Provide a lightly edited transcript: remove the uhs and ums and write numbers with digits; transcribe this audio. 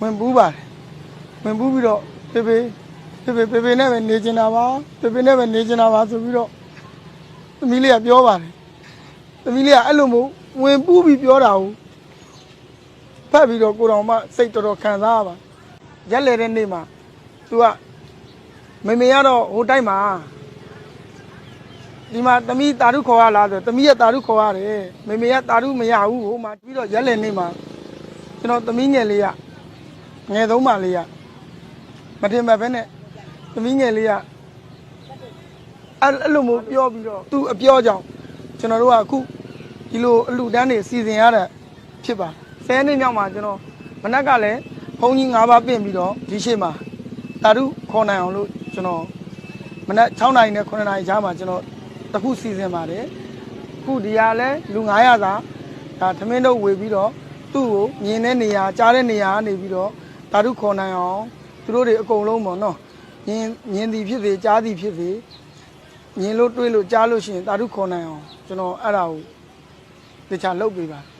ဝင်ပူးပါတယ်ဝင်ပူးပြီးတော့ဖေဖေနဲ့ပဲနေကျင်တာပါဖေနဲ့ပဲနေကျင်တာပါဆိုပြီးတော့သမီးလေးကပြောပါတယ်သမီးလေးကအဲ့လိုမျိုးဝင်ပူးပြီးပြောတာကိုဖတ်ပြီးတော့ကိုတော်မှစိတ်တော်တော်ခံစားရပါရက်လေတဲ့နေ့မှာသူကမေကတော့ဟိုတိုက်မှာဒီမှာသမီးတာရုခေါ်ရလားဆိုသမီးရဲ့တာရုခေါ်ရတယ်မေကတာရုမရဘူးဟိုမှာပြီးတော့ရက်လေနေ့မှာကျွန်တော်သမီးငယ်လေးကငယ်သုံးပါလေးကမတင်မဲ့ဘဲနဲ့သမီးငယ်လေးကအဲ့လိုမျိုးပြောပြီးတော့သူအပြောကြောင့်ကျွန်တော်တို့ကအခုဒီလိုအလူတန်းတွေစီစဉ်ရတဲ့ဖြစ်ပါ10နှစ်မြောက်မှာကျွန်တော်မနက်ကလည်းဘုန်းကြီး9ပါးပြင်ပြီးတော့ဒီရှေ့မှာတာရုခေါ်နိုင်အောင်လို့ကျွန်တော်မနက်6နာရီနဲ့9နာရီကြားမှာကျွန်တော်တခုစီစဉ်ပါတယ်အခုဒီဟာလဲလူ900သာဒါသမင်းတို့ဝေပြီးတော့သူ့ကိုမြင်တဲ့နေရာကြားတဲ့နေရာကနေပြီးတော့တာရုခေါ်နိုင်အောင်သူတို့တွေအကုန်လုံးပေါ့နော်မြင်သည်ဖြစ်စေကြားသည်ဖြစ်စေမြင်လို့တွေးလို့ကြားလို့ရှိရင်တာရုခေါ်နိုင်အောင်ကျွန်တော်အဲ့ဒါကိုတခြားလုပ်ပေးပါ